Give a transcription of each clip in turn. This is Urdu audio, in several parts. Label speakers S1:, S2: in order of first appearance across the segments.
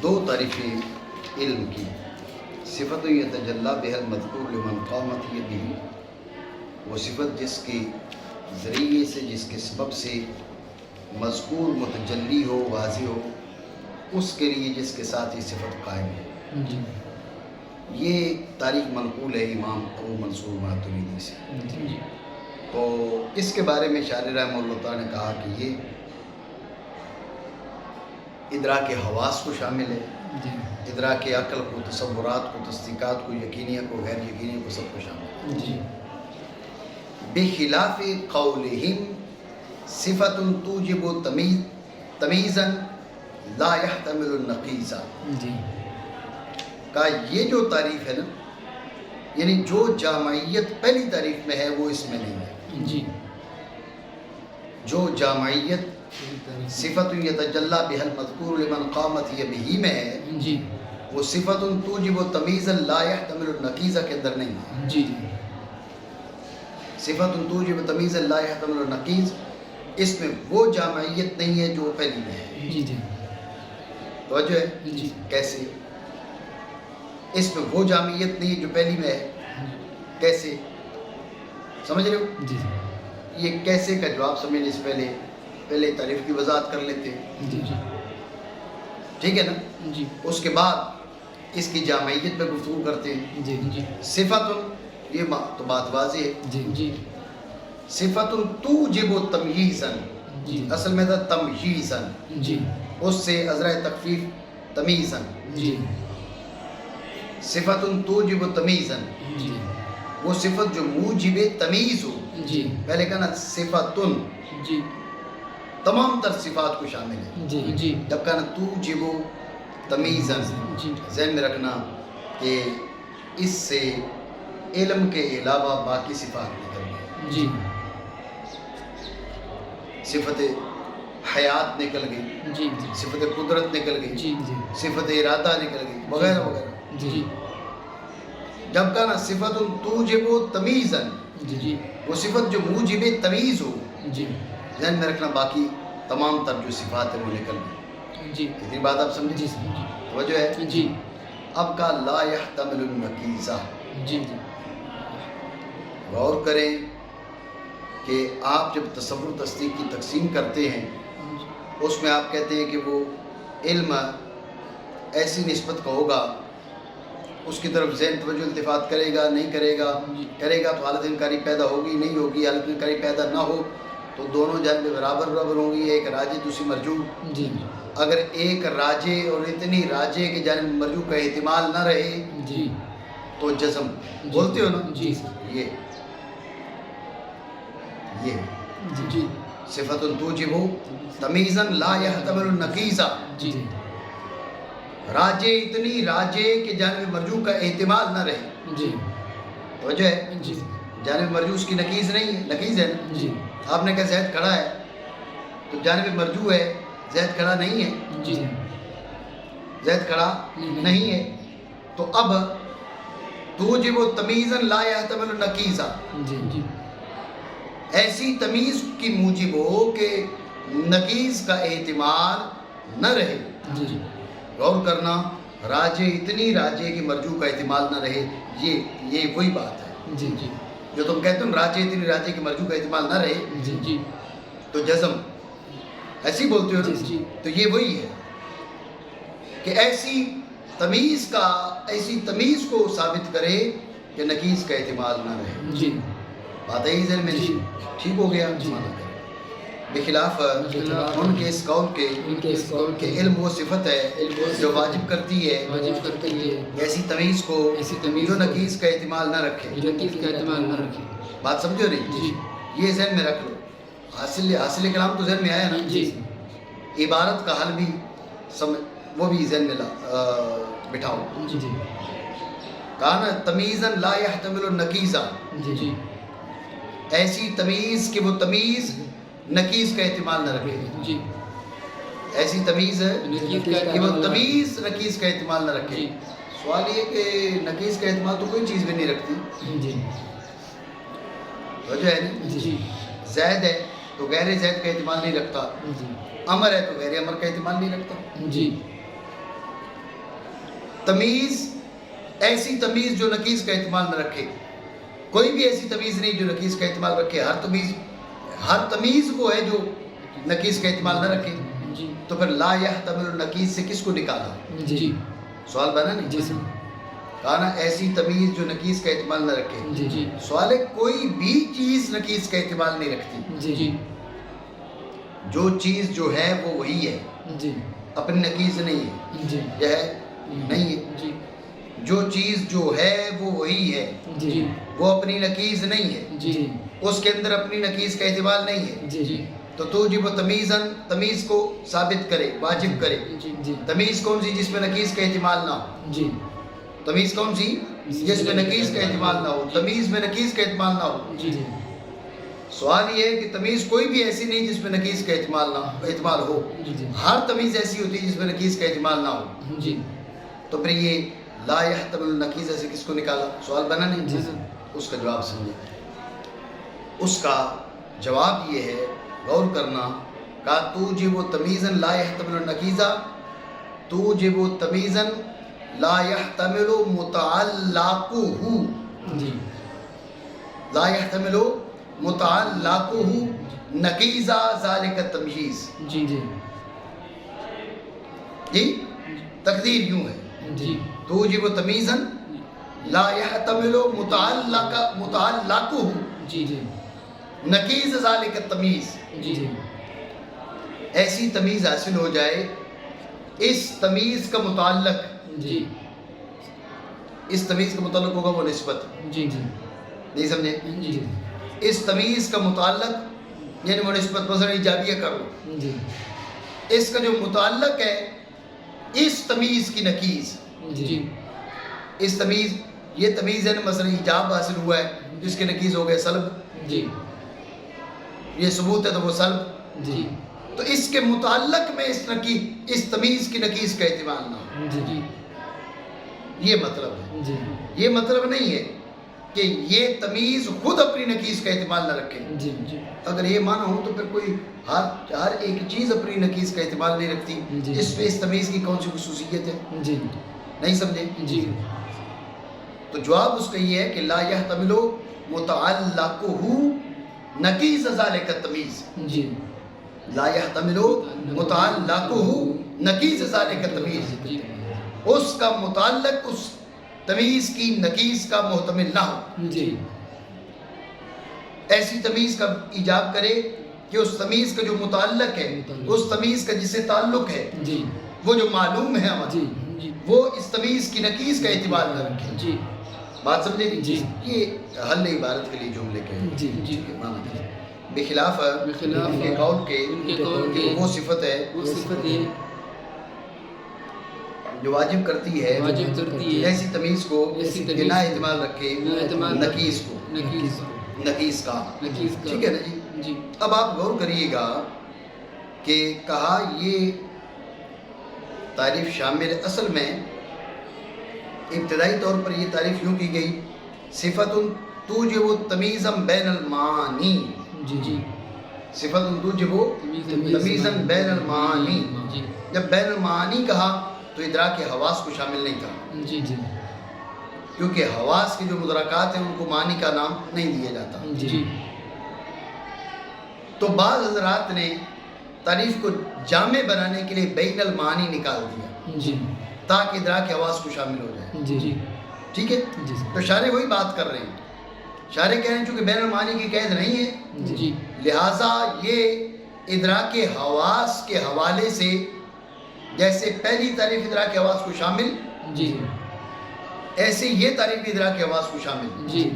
S1: دو تعریفیں علم کی، صفت یتجلی بها المذکور لمن قامت یده، وہ صفت جس کے ذریعے سے، جس کے سبب سے مذکور متجلی ہو، واضح ہو، اس کے لیے جس کے ساتھ یہ صفت قائم ہے۔
S2: جی
S1: یہ تاریخ منقول ہے امام ابو منصور ماتریدی سے۔
S2: جی
S1: تو اس کے بارے میں شارح رحمہ اللہ تعالیٰ نے کہا کہ یہ ادراک حواس کو شامل ہے،
S2: جی
S1: ادراک عقل کو، تصورات کو، تصدیقات کو، یقینیہ کو، غیر یقینیہ کو، سب کو شامل ہے۔
S2: جی
S1: بخلاف قولہم صفت توجب تمیزا لا يحتمل النقیض،
S2: جی
S1: کا یہ جو تعریف ہے نا، یعنی جو جامعیت پہلی تعریف میں ہے وہ اس میں نہیں ہے۔
S2: جی
S1: جو جامعیت صفت یتجلی بها المذکور لمن قامت یبہ میں ہے،
S2: جی
S1: وہ صفت توجب تمیزا لا يحتمل النقیض کے اندر نہیں ہے۔
S2: جی
S1: صفت توجب تمیزا لا يحتمل النقیض، اس میں وہ جامعیت نہیں ہے جو پہلی میں ہے۔
S2: جی جی
S1: توجہ ہے؟
S2: جی
S1: کیسے؟ اس میں وہ جامعیت نہیں ہے جو پہلی میں ہے، کیسے؟ سمجھ رہے ہو؟
S2: جی
S1: یہ کیسے کا جواب سمجھنے سے پہلے تعریف کی وضاحت کر لیتے ہیں،
S2: جی
S1: ٹھیک ہے نا؟
S2: جی
S1: اس کے بعد اس کی جامعیت پہ گفتگو کرتے ہیں۔
S2: جی جی
S1: صفت، یہ تو بات واضح ہے،
S2: جی جی
S1: صفت توجب تمییزا،
S2: جی
S1: اصل میں تھا تمہیزا،
S2: جی
S1: اس سے ازرہ تخفیف تمیزا،
S2: جی
S1: صفت توجب تمیزا،
S2: جی
S1: وہ صفت جو موجب تمیز ہو۔
S2: جی
S1: پہلے کہنا صفتن،
S2: جی
S1: تمام تر صفات کو شامل ہے،
S2: جی جی
S1: جب کہنا توجب تمیزا،
S2: جی
S1: ذہن میں رکھنا کہ اس سے علم کے علاوہ باقی صفات نکل گئی،
S2: جی
S1: صفت حیات نکل گئی،
S2: جی
S1: صفت قدرت نکل گئی،
S2: جی جی
S1: صفت ارادہ نکل گئی، وغیرہ وغیرہ۔
S2: جی
S1: جب کہنا صفت توجب تمیزا،
S2: جی
S1: وہ صفت جو موجب تمیز ہو،
S2: جی
S1: ذہن میں رکھنا باقی تمام تر جو صفات ہیں وہ نکل گئی۔
S2: جی
S1: اتنی بات آپ سمجھیں؟
S2: جی
S1: توجہ ہے؟
S2: جی
S1: اب کا لا يحتمل النقیض،
S2: جی
S1: غور کریں کہ آپ جب تصور تصدیق کی تقسیم کرتے ہیں، اس میں آپ کہتے ہیں کہ وہ علم ایسی نسبت کا ہوگا، اس کی طرف ذہن توجہ التفات کرے گا، نہیں کرے گا، کرے گا تو حالت انکاری پیدا ہوگی، نہیں ہوگی حالت انکاری پیدا نہ ہو تو دونوں جانب برابر برابر ہوں گی، ایک راجح دوسری مرجوح۔
S2: جی
S1: اگر ایک راجح اور اتنی راجح کہ جانب مرجوح کا احتمال نہ رہے
S2: جی
S1: تو جزم بولتے ہو نا؟
S2: جی
S1: یہ
S2: جی
S1: صفت توجب تمیزا لا يحتمل النقیض،
S2: جی
S1: راجح اتنی راجح کہ جانب مرجوح کا احتمال نہ رہے۔
S2: جی
S1: توجہ ہے؟
S2: جی
S1: جانب مرجوح اس کی نقیض نہیں ہے، نقیض ہے نا؟
S2: جی
S1: آپ نے کہا زید کھڑا ہے تو جانب مرجوح ہے زید کھڑا نہیں ہے،
S2: جی
S1: زید کھڑا نہیں ہے، تو اب توجب تمیزا لا يحتمل النقیض،
S2: جی جی
S1: ایسی تمیز کی موجب ہو کہ نقیض کا احتمال نہ رہے۔
S2: جی
S1: غور کرنا، راجح اتنی راجح کہ مرجوح کا احتمال نہ رہے، یہ وہی بات ہے
S2: جی جی
S1: جو تم کہتے ہو، راجح اتنی راجح کہ مرجوح کا احتمال نہ رہے
S2: جی جی
S1: تو جزم، ایسی بولتے ہو نا؟
S2: جی
S1: تو یہ وہی ہے کہ ایسی تمیز کو ثابت کرے کہ نقیض کا احتمال نہ رہے۔
S2: جی
S1: بات ہے ذہن میں؟
S2: جی
S1: ٹھیک ہو گیا؟
S2: جی
S1: بخلاف ان کے اس قول کے کہ علم وہ صفت ہے جو واجب کرتی ہے
S2: واجب کرتے لیے
S1: ایسی تمیز کو
S2: ایسی تمیز
S1: جو
S2: کو
S1: نقیض کا احتمال نہ رکھے۔
S2: نقیض کا احتمال نہ رکھے۔
S1: بات سمجھو نہیں؟
S2: جی
S1: یہ ذہن میں رکھ لو، حاصل کلام تو ذہن میں آیا نا؟
S2: جی
S1: عبارت کا حل بھی وہ بھی ذہن میں بٹھاؤ۔
S2: جی جی
S1: کہا نا تمیزا لا يحتمل النقیض،
S2: جی جی
S1: ایسی تمیز کہ وہ تمیز نقیض کا احتمال نہ رکھے،
S2: جی
S1: ایسی تمیز ہے
S2: نقیض کا
S1: کہ وہ
S2: احتمال نہ
S1: تمیز نقیض کا احتمال نہ رکھے۔
S2: جی
S1: سوال یہ کہ نقیض کا احتمال تو کوئی چیز بھی نہیں رکھتی،
S2: جی
S1: وجہ ہے نہیں؟
S2: جی
S1: زید ہے تو غیر زید کا احتمال نہیں رکھتا،
S2: جی
S1: امر ہے تو غیر امر کا احتمال نہیں رکھتا۔
S2: جی
S1: تمیز، ایسی تمیز جو نقیص کا احتمال نہ رکھے. کوئی بھی ایسی تمیز نہیں جو نقیص کا احتمال رکھے. ہر تمیز وہ ہے جو نقیص کا احتمال نہ رکھے.
S2: جی
S1: تو پھر لا یحتمل النقیص سے کس کو نکالا؟
S2: جی
S1: سوال بنا نہیں؟
S2: جی
S1: کہا نا ایسی تمیز جو نقیص کا احتمال نہ رکھے.
S2: جی جی
S1: سوال ہے کوئی بھی چیز نقیص کا احتمال نہیں رکھتی.
S2: جی جی
S1: جو چیز جو ہے وہ وہی ہے،
S2: جی
S1: اپنی نقیص نہیں ہے.
S2: جی
S1: یہ ہے نہیں ہے.
S2: جی
S1: جو چیز جو ہے وہ وہی ہے،
S2: جی
S1: وہ اپنی نقیص نہیں ہے.
S2: جی
S1: اس کے اندر اپنی نقیص کا احتمال نہیں ہے.
S2: جی جی
S1: تو توجب تمیزن، تمیز کو ثابت کرے، واجب کرے.
S2: جی جی
S1: تمیز کون سی؟ جس میں نقیص کا احتمال نہ ہو.
S2: جی
S1: تمیز کون سی؟ جس میں نقیص کا احتمال نہ ہو. تمیز میں نقیص کا احتمال نہ ہو.
S2: جی جی
S1: سوال یہ ہے کہ تمیز کوئی بھی ایسی نہیں جس میں نقیص کا احتمال ہو.
S2: جی
S1: ہر تمیز ایسی ہوتی ہے جس میں نقیص کا احتمال نہ ہو.
S2: جی
S1: تو پھر یہ لا یحتمل النقیص سے کس کو نکالا؟ سوال بنا نہیں؟
S2: جی سر.
S1: اس کا جواب سمجھے. اس کا جواب یہ ہے، غور کرنا، کہ توجب تمیزن لا یحتمل النقیص، توجب تمیزن لا یحتمل متعلقہ،
S2: جی
S1: لا یحتمل متعلقہ نقیض ذالک التمییز.
S2: جی جی
S1: جی تقدیر یوں ہے،
S2: جی
S1: توجب تمیزن لا یحتمل متعلقہ
S2: جی جی
S1: نقیض ذالک التمییز.
S2: جی جی
S1: ایسی تمیز حاصل ہو جائے، اس تمیز کا متعلق،
S2: جی
S1: اس تمیز کا متعلق ہوگا وہ نسبت.
S2: جی جی
S1: نہیں سمجھے؟
S2: جی
S1: اس تمیز کا متعلق یعنی وہ نسبت مثلا ایجابیہ کر لو.
S2: جی
S1: اس کا جو متعلق ہے اس تمیز کی نقیض.
S2: جی
S1: اس تمیز، یہ تمیز ہے نا، مثلا ایجاب حاصل ہوا ہے، جس کے نقیض ہو گئے سلب.
S2: جی
S1: یہ ثبوت ہے تو وہ سلب.
S2: جی
S1: تو اس کے متعلق میں اس تمیز کی نقیض کا احتمال نہ ہو.
S2: جی جی
S1: یہ مطلب ہے.
S2: جی
S1: یہ مطلب نہیں ہے کہ یہ تمیز خود اپنی نقیض کا احتمال نہ رکھے.
S2: جی جی
S1: اگر یہ مانا ہو تو پھر کوئی ہر ایک چیز اپنی نقیض کا احتمال نہیں رکھتی.
S2: جی.
S1: اس میں اس تمیز کی کون سی خصوصیت ہے؟
S2: جی
S1: نہیں سمجھے؟
S2: جی
S1: تو جواب اس کا یہ ہے کہ لا یحتمل متعلقہ نقیض ذالک التمیز.
S2: جی
S1: لا یحتمل متعلقہ نقیض ذالک التمیز.
S2: جی
S1: اس کا متعلق اس تمیز کی نقیض کا محتمل نہ ہو.
S2: جی
S1: ایسی تمیز کا ایجاب کرے کہ اس تمیز کا جو متعلق ہے، اس تمیز کا جس سے تعلق ہے،
S2: جی
S1: وہ جو معلوم ہے ہمارا،
S2: جی جی
S1: وہ اس تمیز کی نقیض کا اعتبار نہ رکھے.
S2: جی
S1: بات سمجھے؟
S2: جی.
S1: یہ حل عبارت کے لیے جملے کے ہیں.
S2: جی جی
S1: بخلاف ان کے قول کے وہ صفت ہے
S2: وہ صفت ہے
S1: جو واجب کرتی ہے
S2: واجب کرتی ہے
S1: ایسی تمیز کو
S2: ایسی
S1: کہ
S2: تمیز
S1: نہ احتمال رکھے
S2: نہ احتمال
S1: نقیض کو،
S2: نقیض
S1: نقیض کا.
S2: نقیض کا.
S1: ٹھیک ہے نا جی؟
S2: جی
S1: اب آپ غور کریے گا کہ کہا یہ تعریف شامل، اصل میں ابتدائی طور پر یہ تعریف یوں کی گئی، صفت توجب تمیزا بین المعانی.
S2: جی جی
S1: صفت توجب تمیزا بین المعانی.
S2: جی
S1: جب بین المعانی کہا تو ادراک حواس کو شامل نہیں تھا،
S2: جی جی
S1: کیونکہ حواس کے جو مدرکات ہیں ان کو معنی کا نام نہیں دیا جاتا.
S2: جی
S1: تو بعض حضرات نے تعریف کو جامع بنانے کے لیے بین المعانی نکال دیا
S2: جی
S1: تاکہ ادراک حواس کو شامل ہو جائے.
S2: جی جی
S1: ٹھیک ہے؟
S2: جی
S1: تو شارح وہی بات کر رہے ہیں. شارح کہہ رہے ہیں چونکہ بین المعانی کی قید نہیں ہے،
S2: جی
S1: لہٰذا یہ ادراک حواس کے حوالے سے جیسے پہلی تعریف ادراک حواس کو شامل،
S2: جی
S1: ایسے یہ تعریف بھی ادراک حواس کو شامل.
S2: جی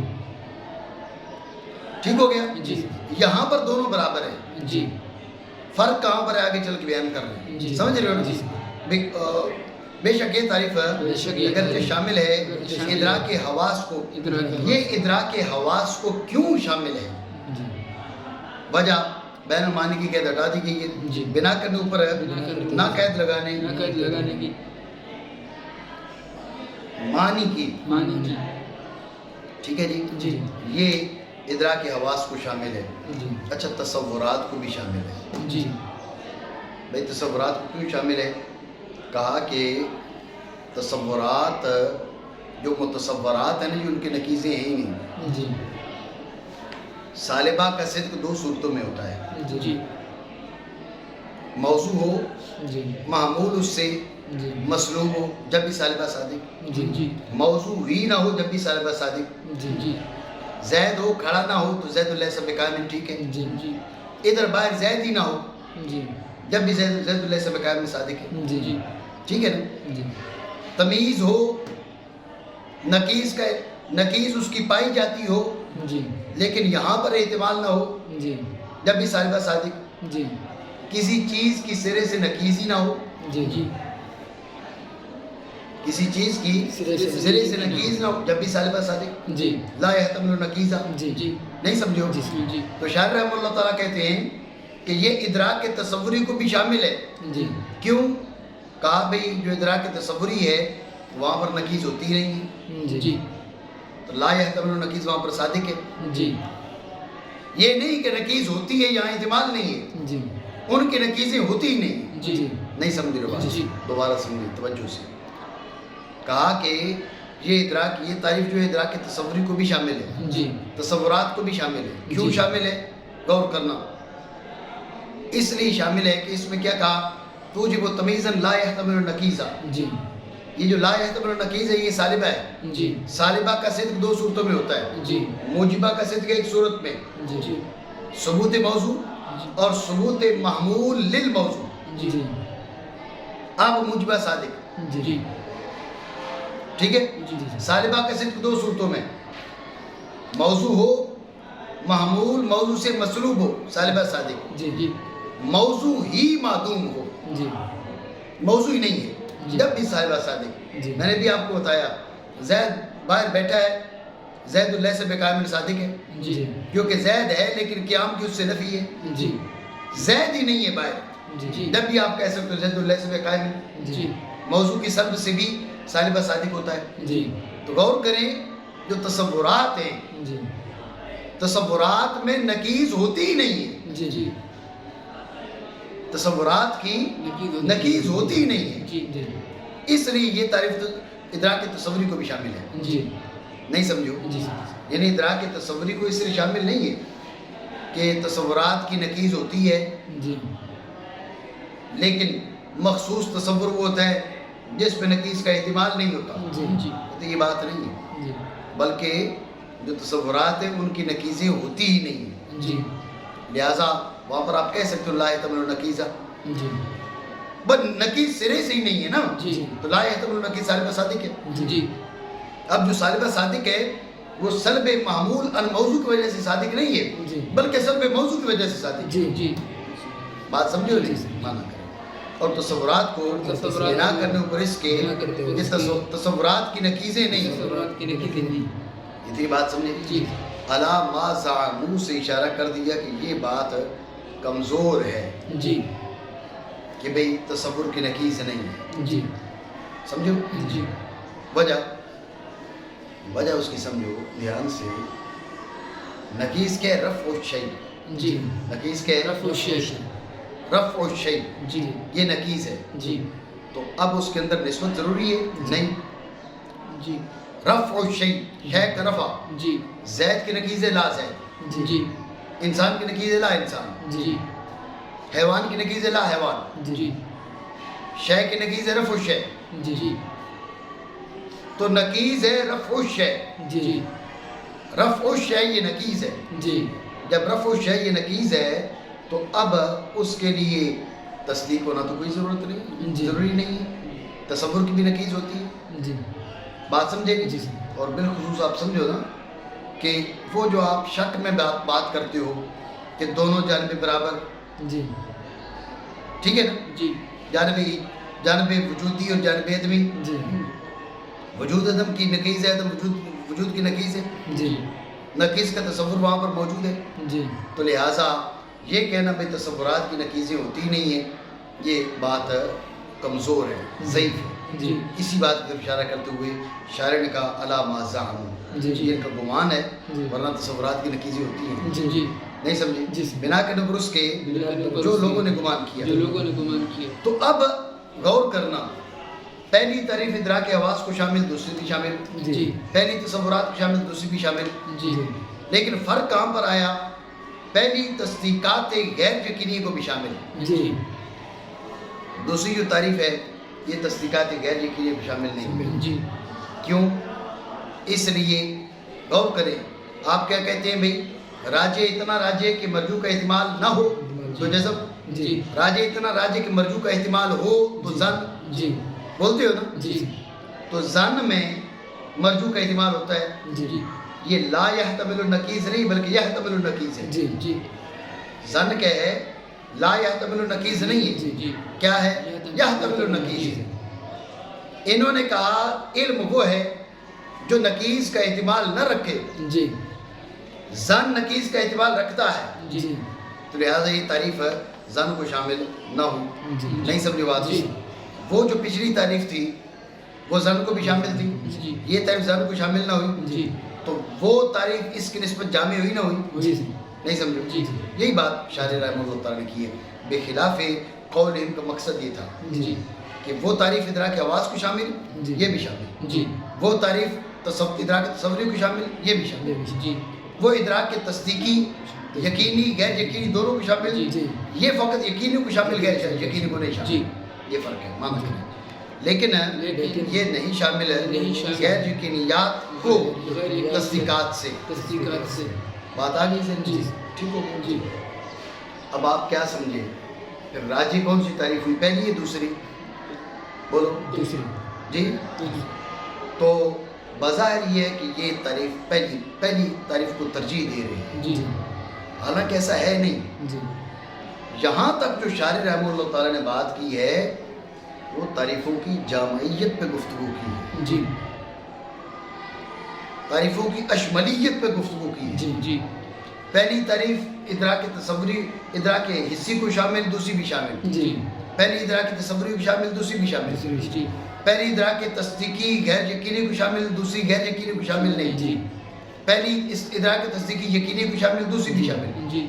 S1: ٹھیک ہو گیا؟
S2: جی
S1: یہاں پر دونوں برابر ہیں.
S2: جی
S1: فرق کہاں پر ہے آگے چل کے بیان کر رہے ہیں.
S2: جی.
S1: سمجھ رہے ہو نا؟
S2: جی.
S1: بے شک یہ تعریف
S2: بے شک یہ
S1: اگرچہ شامل ہے ادراک حواس کو. یہ ادراک حواس کو کیوں شامل ہے؟
S2: جی
S1: وجہ بین المعانی کی قید ہٹا دی گئی ہے.
S2: جی.
S1: بنا کرنے اوپر نہ قید لگانے،
S2: نہ قید لگانے کی،
S1: معنی کی.
S2: معنی کی.
S1: ٹھیک ہے جی؟
S2: جی
S1: یہ ادراک حواس کو شامل ہے.
S2: جی
S1: اچھا تصورات کو بھی شامل ہے.
S2: جی
S1: بھائی تصورات کو کیوں شامل ہے؟ کہا کہ تصورات جو متصورات ہیں نا، جو ان کے نقیزیں ہیں ہی نہیں.
S2: جی
S1: صالبہ کا صدق دو صورتوں میں ہوتا ہے.
S2: جی
S1: موضوع ہو
S2: جی
S1: معمول اس سے
S2: جی
S1: مسلوب ہو جب بھی صالبہ صادق.
S2: جی جی
S1: موضوع ہی نہ ہو جب بھی صالبہ صادق.
S2: جی جی
S1: زید ہو کھڑا نہ ہو تو زید اللہ سب قائم ٹھیک ہے.
S2: جی جی
S1: ادھر باہر زید ہی نہ ہو
S2: جی
S1: جب بھی زید اللہ سب قائم صادق ہے.
S2: جی جی
S1: ٹھیک ہے نا.
S2: جی
S1: تمیز ہو نقیز کا نقیز اس کی پائی جاتی ہو
S2: جی
S1: لیکن یہاں پر احتمال نہ ہو
S2: جی
S1: جب بھی صالبہ صادق.
S2: جی
S1: کسی چیز کی سرے سے نقیز ہی نہ ہو.
S2: جی جی
S1: کسی چیز کی
S2: سرے سے
S1: سرے سے نقیز نہ ہو جب بھی صالبہ صادق.
S2: جی
S1: لا يحتمل نقیزہ.
S2: جی جی
S1: نہیں سمجھو.
S2: جی جی
S1: تو شاعر رحمہ اللہ تعالیٰ کہتے ہیں کہ یہ ادراک تصوری کو بھی شامل ہے.
S2: جی
S1: کیوں؟ کہا بھئی جو ادراک تصوری ہے وہاں پر نقیز ہوتی ہی نہیں ہے.
S2: جی
S1: تو لا يحتمل نقیز وہاں پر صادق ہے.
S2: جی
S1: یہ نہیں کہ نقیز ہوتی ہے یہاں احتمال نہیں ہے.
S2: جی
S1: ان کی نقیزیں ہوتی ہی نہیں.
S2: جی
S1: نہیں سمجھ رہے بات.
S2: جی.
S1: دوبارہ سمجھے توجہ سے. کہا کہ یہ ادراک یہ تعریف جو ہے ادراک تصوری کو بھی شامل ہے.
S2: جی
S1: تصورات کو بھی شامل ہے. کیوں
S2: جی.
S1: شامل ہے؟ غور کرنا. اس لیے شامل ہے کہ اس میں کیا کہا؟ توجب تمیزا لا يحتمل نقیزہ.
S2: جی
S1: یہ جو لا يحتمل نقیز ہے یہ صالبہ ہے.
S2: جی
S1: صالبہ کا صدق دو صورتوں میں ہوتا ہے.
S2: جی
S1: موجبہ کا صدق ایک صورت میں
S2: جی جی
S1: ثبوت موضوع اور ثبوت محمول للموضوع.
S2: جی جی
S1: اب موجبہ صادق.
S2: جی
S1: ٹھیک ہے.
S2: جی
S1: صالبہ کا صدق دو صورتوں میں موضوع ہو محمول موضوع سے مسلوب ہو صالبہ صادق.
S2: جی جی
S1: موضوع ہی معدوم ہو
S2: جی
S1: موضوع ہی نہیں ہے
S2: جی.
S1: جب بھی صالبہ صادق.
S2: جی.
S1: میں نے بھی آپ کو بتایا زید باہر بیٹھا ہے زید اللہ سے بقائم صادق ہے
S2: جی
S1: کیونکہ زید ہے لیکن قیام کی اس سے نفی ہے.
S2: جی
S1: زید ہی نہیں ہے باہر.
S2: جی
S1: جب بھی آپ کہہ سکتے ہو زید اللہ سے بقائم ہے.
S2: جی
S1: موضوع کی سبب سے بھی صالبہ صادق ہوتا ہے.
S2: جی
S1: تو غور کریں جو تصورات ہیں
S2: جی
S1: تصورات میں نقیز ہوتی ہی نہیں ہے.
S2: جی جی
S1: تصورات کی نقیز ہوتی ہی نہیں ہے.
S2: جی جی
S1: اس لیے یہ تعریف ادراک تصوری کو بھی شامل ہے.
S2: جی
S1: نہیں سمجھو.
S2: جی
S1: یعنی ادراک تصوری کو اس لیے شامل نہیں ہے کہ تصورات کی نقیز ہوتی ہے
S2: جی
S1: لیکن مخصوص تصور وہ ہوتا ہے جس میں نقیز کا احتمال نہیں ہوتا.
S2: جی جی
S1: تو یہ بات نہیں ہے
S2: جی
S1: بلکہ جو تصورات ہیں ان کی نقیزیں ہوتی ہی نہیں ہیں.
S2: جی
S1: لہٰذا وہاں پر آپ کہہ سکتے ہو لا يحتمل نقیزہ.
S2: جی
S1: بس نقیز سرے سے ہی نہیں ہے نا.
S2: جی
S1: تو لا يحتمل نقیز صالبہ صادق ہے.
S2: جی
S1: اب جو صالبہ صادق ہے وہ سلب معمول ان موضوع کی وجہ سے صادق نہیں ہے
S2: جی
S1: بلکہ سلب موضوع کی وجہ سے صادق ہے.
S2: جی جی
S1: بات سمجھو نہیں مانا کریں. اور تصورات کو بنا کرنے اوپر اس کے یہ تصورات کی نقیزیں نہیں.
S2: تصورات کی نقیزیں نہیں.
S1: اتنی بات سمجھے.
S2: جی
S1: علی ما زعموا سے اشارہ کر دیا کہ یہ بات کمزور ہے
S2: جی
S1: کہ بھئی تصور کی نقیز نہیں ہے.
S2: جی
S1: سمجھو.
S2: جی
S1: وجہ اس کی سمجھو دھیان سے. نقیز کے رفع الشیء.
S2: جی
S1: نقیز کے
S2: رفع الشیء.
S1: رفع الشیء
S2: جی
S1: یہ نقیز ہے.
S2: جی
S1: تو اب اس کے اندر نسبت ضروری ہے نہیں.
S2: جی
S1: رفع الشیء ہے کا رفع.
S2: جی
S1: زید کی نقیز ہے لا زید.
S2: جی
S1: انسان کی نقیز ہے لا انسان.
S2: جی
S1: حیوان کی نقیز ہے لا حیوان.
S2: جی
S1: شے کی نقیز ہے رفع الشیء.
S2: جی
S1: تو نقیز ہے رفع الشیء.
S2: جی
S1: رفع الشیء یہ نقیز ہے.
S2: جی
S1: جب رفع الشیء یہ نقیز ہے تو اب اس کے لیے تصدیق ہونا تو کوئی ضرورت نہیں.
S2: جی.
S1: ضروری نہیں ہے. تصور کی بھی نقیز ہوتی ہے.
S2: جی
S1: بات سمجھے گی.
S2: جی.
S1: اور بالخصوص آپ سمجھو نا کہ وہ جو آپ شک میں بات کرتے ہو کہ دونوں جانب برابر.
S2: جی
S1: ٹھیک ہے نا.
S2: جی
S1: جانب وجودی اور جانب عدمی.
S2: جی
S1: وجود عدم کی نقیز ہے عدم وجود کی نقیز ہے.
S2: جی
S1: نقیز کا تصور وہاں پر موجود ہے.
S2: جی
S1: تو لہٰذا یہ کہنا بھئی تصورات کی نقیزیں ہوتی نہیں ہیں یہ بات کمزور ہے ضعیف ہے.
S2: جی
S1: اسی بات کی طرف اشارہ کرتے ہوئے شاعر نے کہا علی ما زعموا.
S2: جی.
S1: یہ ان کا گمان ہے
S2: جی.
S1: ورنہ تصورات کی نقیزیں ہوتی ہیں.
S2: جی جی
S1: نہیں سمجھے.
S2: جی.
S1: بنا کے نبر اس کے جو لوگوں نے گمان کیا.
S2: جو لوگوں نے گمان کیا.
S1: تو اب غور کرنا پہلی تعریف ادراک حواس کو شامل، دوسری بھی شامل،
S2: جی
S1: پہلی تصورات کو شامل، دوسری بھی شامل،
S2: جی
S1: لیکن فرق کہاں پر آیا؟ پہلی تصدیقات غیر یقینی کو بھی شامل،
S2: جی
S1: دوسری جو تعریف ہے یہ تصدیقات غیر یقینی کو شامل نہیں۔
S2: جی
S1: کیوں؟ اس لیے غور کریں، آپ کیا کہتے ہیں بھئی راجے اتنا راجے کہ مرجو کا احتمال نہ ہو تو جذب،
S2: جی
S1: راجے اتنا راجے کہ مرجو کا احتمال ہو تو زن،
S2: جی
S1: بولتے ہو نا؟
S2: جی
S1: تو زن میں مرجو کا احتمال ہوتا ہے،
S2: جی
S1: یہ لا یحتمل النقیض نہیں بلکہ یحتمل النقیض ہے۔
S2: جی جی
S1: زن کیا ہے؟ لا یحتمل النقیض نہیں ہے،
S2: جی
S1: کیا ہے؟ یحتمل النقیض ہے۔ انہوں نے کہا علم وہ ہے جو نقیض کا احتمال نہ رکھے،
S2: جی
S1: زن نقیض کا احتمال رکھتا ہے،
S2: جی
S1: تو لہٰذا یہ تعریف زن کو شامل نہ ہو۔
S2: جی
S1: نہیں سمجھے بات؟
S2: جی
S1: وہ جو پچھلی تعریف تھی وہ زن کو بھی شامل تھی،
S2: جی
S1: یہ تعریف زن کو شامل نہ ہوئی،
S2: جی
S1: تو وہ تعریف اس کی نسبت جامع ہوئی نہ ہوئی؟
S2: جی
S1: نہیں سمجھو؟
S2: جی
S1: یہی بات شارح رحمہ اللہ تعالیٰ نے کی ہے۔ بے خلاف قول ان کا مقصد یہ تھا
S2: جی
S1: کہ وہ تعریف ادراک آواز کو شامل،
S2: جی
S1: یہ بھی شامل،
S2: جی
S1: وہ تعریف ادراک تصوری کو شامل، یہ بھی شامل،
S2: جی
S1: وہ ادراک کے تصدیقی یقینی غیر یقینی دونوں کو شامل،
S2: جی
S1: یہ فقط یقینی کو شامل غیر یقینی کو نہیں
S2: جی
S1: شامل، یہ فرق ہے، مانا کریں۔ لیکن
S2: لیکن
S1: یہ نہیں شامل ہے
S2: نہیں شامل
S1: غیر یقینیات کو تصدیقات سے۔
S2: تصدیقات سے۔
S1: بات آ گئی سے؟
S2: جی
S1: ٹھیک ہو؟
S2: جی
S1: اب آپ کیا سمجھے؟ پھر راجی کون سی تعریف ہوئی، پہلی یا دوسری؟ بولو
S2: دوسری
S1: جی۔ تو بظاہر یہ ہے کہ یہ تعریف پہلی تعریف کو ترجیح دے رہے ہیں،
S2: جی
S1: حالانکہ ایسا ہے نہیں۔
S2: جی
S1: یہاں تک جو شارح رحمہ اللہ تعالیٰ نے بات کی ہے وہ تعریفوں کی جامعیت پہ گفتگو کی ہے،
S2: جی
S1: تعریفوں کی اشملیت پہ گفتگو کی ہے۔
S2: جی جی
S1: پہلی تعریف ادراک تصوری، ادراک حسی کو شامل، دوسری بھی شامل،
S2: جی
S1: پہلی ادراک تصوری کو شامل، دوسری بھی شامل،
S2: جی
S1: پہلی ادراک تصدیقی غیر یقینی کو شامل، دوسری غیر یقینی کو شامل نہیں،
S2: جی
S1: پہلی اس ادراک تصدیقی یقینی کو شامل، دوسری بھی شامل۔
S2: جی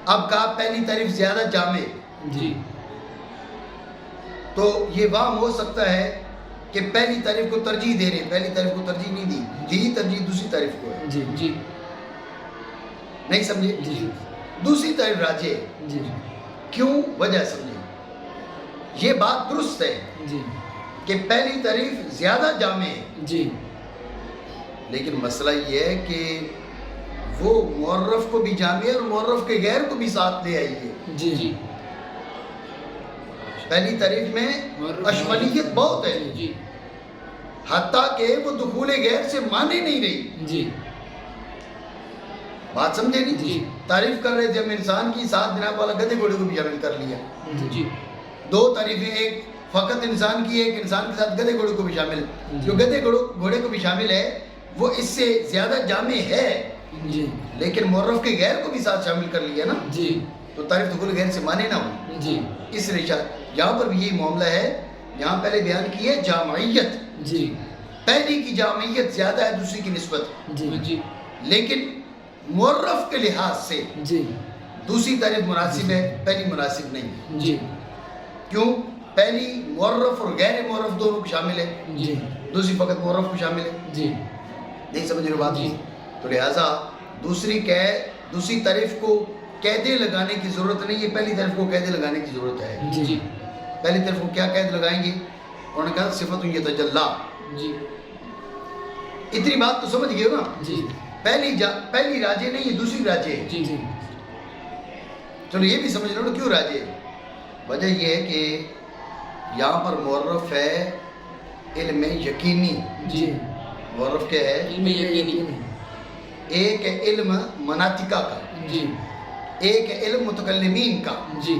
S1: اب کہا پہلی تعریف زیادہ جامع،
S2: جی
S1: تو یہ وہم ہو سکتا ہے کہ پہلی تعریف کو ترجیح دے رہے ہیں، پہلی تعریف کو ترجیح نہیں دی ترجیح دوسری تعریف کو ہے۔
S2: جی جی
S1: نہیں سمجھے؟
S2: جی
S1: دوسری تعریف راجع ہے،
S2: جی
S1: کیوں؟ وجہ سمجھے۔ یہ بات درست ہے
S2: جی
S1: کہ پہلی تعریف زیادہ جامع ہے،
S2: جی
S1: لیکن مسئلہ یہ ہے کہ وہ معرف کو بھی جامع اور معرف کے غیر کو بھی ساتھ لے آئی ہے۔
S2: جی جی
S1: پہلی تعریف میں اشملیت بہت ہے،
S2: جی
S1: حتیٰ کہ وہ دخول غیر سے مانے نہیں رہی۔
S2: جی
S1: بات سمجھے نہیں؟
S2: جی
S1: تعریف کر رہے تھے ہم انسان کی، ساتھ جناب والا گدھے گھوڑے کو بھی شامل کر لیا۔
S2: جی
S1: دو تعریفیں، ایک فقط انسان کی، ایک انسان کے ساتھ گدھے گھوڑے کو بھی شامل۔ جو گدھے گھوڑے کو بھی شامل ہے وہ اس سے زیادہ جامع ہے،
S2: جی
S1: لیکن معرف کے غیر کو بھی ساتھ شامل کر لیا نا،
S2: جی
S1: تو تعریف دخول غیر سے مانے نہ ہو۔
S2: جی
S1: اس لیے یہاں پر بھی یہی معاملہ ہے، یہاں پہلے بیان کی ہے جامعیت،
S2: جی
S1: پہلی کی جامعیت زیادہ ہے دوسری کی نسبت،
S2: جی جی
S1: لیکن معرف کے لحاظ سے
S2: جی
S1: دوسری تعریف مناسب ہے، پہلی مناسب نہیں۔
S2: جی
S1: کیوں؟ پہلی معرف اور غیر معرف دونوں کو شامل ہے،
S2: جی
S1: دوسری فقط معرف کو شامل ہے۔
S2: جی
S1: نہیں سمجھ رہے بات؟
S2: جی۔
S1: تو لہٰذا دوسری تعریف کو قیدیں لگانے کی ضرورت نہیں ہے، پہلی تعریف کو قیدیں لگانے کی ضرورت ہے۔
S2: جی
S1: پہلی تعریف کو کیا قید لگائیں گے؟ انہوں نے کہا صفت یتجلی۔
S2: جی
S1: اتنی بات تو سمجھ گئے ہو نا؟
S2: جی
S1: پہلی راجع نہیں ہے، دوسری راجع ہے۔
S2: جی جی
S1: چلو یہ بھی سمجھ لو نا کیوں راجع ہے۔ وجہ یہ ہے کہ یہاں پر معرف ہے علم یقینی۔
S2: جی
S1: معرف کیا ہے؟
S2: علم یقینی۔
S1: ایک ہے علم مناطقہ کا،
S2: جی
S1: ایک ہے علم متکلمین کا۔
S2: جی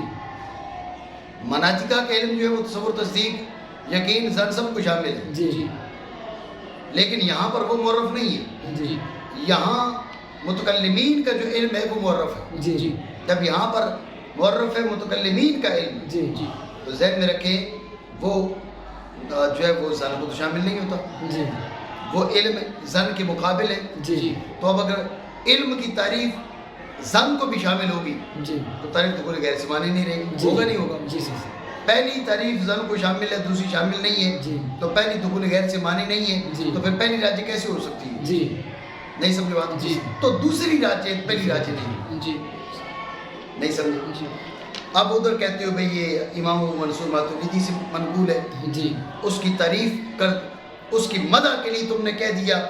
S1: مناطقہ کا علم جو ہے وہ تصور، تصدیق، یقین، ظن سب کو شامل ہے،
S2: جی جی
S1: لیکن یہاں پر وہ معرف نہیں ہے۔
S2: جی
S1: یہاں متکلمین کا جو علم ہے وہ معرف ہے۔
S2: جی جی
S1: جب یہاں پر معرف ہے متکلمین کا علم،
S2: جی جی
S1: تو ذہن میں رکھیں وہ جو ہے وہ ظن کو تو شامل نہیں ہوتا،
S2: جی
S1: وہ علم ظن کے مقابل ہے۔
S2: جی
S1: تو اب اگر علم کی تعریف ظن کو بھی شامل ہوگی
S2: جی
S1: تو تعریف تو کوئی غیر سے معنی نہیں رہے گی،
S2: جی
S1: ہوگا نہیں ہوگا؟
S2: جی
S1: پہلی تعریف زن کو شامل ہے دوسری شامل نہیں ہے
S2: جی
S1: تو پہلی دخول غیر سے معنی نہیں ہے
S2: جی
S1: تو پھر پہلی راجع کیسے ہو سکتی ہے؟
S2: جی
S1: نہیں سمجھے بات؟
S2: جی
S1: تو دوسری راجع پہلی راجع نہیں،
S2: جی
S1: نہیں سمجھے؟
S2: جی
S1: اب ادھر کہتے ہو بھئی یہ امام ابو منصور ماتریدی سے منقول ہے،
S2: جی
S1: اس کی تعریف کر، اس کی مدح کے لیے تم نے کہہ دیا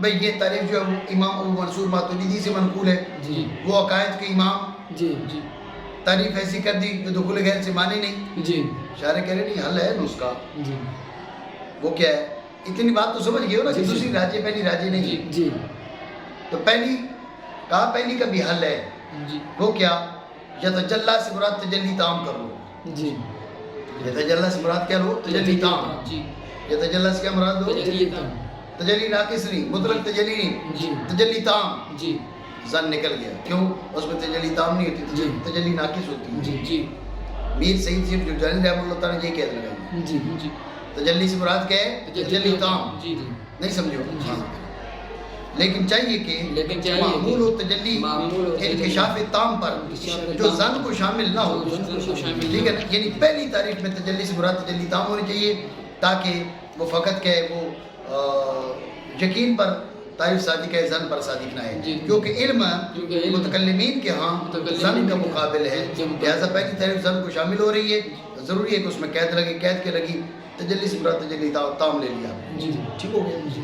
S1: بھئی یہ تعریف جو ہے وہ امام ابو منصور ماتریدی سے منقول ہے،
S2: جی
S1: وہ عقائد کے امام،
S2: جی جی
S1: تعریف ایسی کر دی کہ دخول غیر سے معنی نہیں۔
S2: جی
S1: شاعر کہہ رہے نہیں، حل ہے اس کا،
S2: جی
S1: وہ کیا ہے؟ اتنی بات تو سمجھ گئے ہو نا کہ
S2: جی، جی۔
S1: دوسری راجع پہلی راجع نہیں
S2: جی
S1: ہے،
S2: جی
S1: تو پہلی کہا پہلی کا بھی حل ہے،
S2: جی
S1: وہ کیا؟ یتجلی سے مراد تجلی تام کر لو،
S2: جی
S1: یتجلی سے مراد کیا لو؟ تجلی تام۔
S2: جی
S1: یتجلی سے کیا مراد لو؟
S2: تجلی تام۔
S1: تجلی ناقص نہیں، مطلق تجلی نہیں،
S2: جی
S1: تجلی تام۔
S2: جی
S1: زن نکل گیا، کیوں؟ اس میں تجلی تام نہیں ہوتی،
S2: جی۔
S1: تجلی ناقص ہوتی ہے۔
S2: جی جی
S1: میر سعید صاحب جو جانی رحمہ اللہ تعالیٰ نے یہ قید لگائی،
S2: جی جی
S1: تجلی سے مراد کیا ہے؟ تجلی تام۔
S2: جی جی
S1: نہیں سمجھو؟
S2: جی۔
S1: ہاں۔ لیکن چاہیے کہ
S2: لیکن چاہیے
S1: معمول و تجلی
S2: معمول و تجلی
S1: انکشاف تام پر
S2: انکشاف
S1: جو
S2: تام
S1: زن کو شامل نہ ہو،
S2: جو زن کو شامل نہ
S1: ٹھیک ہے نا؟ یعنی پہلی تعریف میں تجلی سے مراد تجلی تام ہونی چاہیے تاکہ وہ فقط کہ وہ یقین پر تعریف صادق ہے، زن پر صادق نہ ہے،
S2: جی۔
S1: کیونکہ علم
S2: کیونکہ علم
S1: متکلمین کے ہاں
S2: متکلمین
S1: زن کا
S2: کے
S1: مقابل ہے،
S2: زن کا
S1: لہٰذا پہلی تعریف زن کو شامل ہو رہی ہے، ضروری ہے کہ اس میں قید لگے، قید کے لگی تجلی سے مراد تجلی تام لے لیا،
S2: جی
S1: ٹھیک ہو گیا؟
S2: جی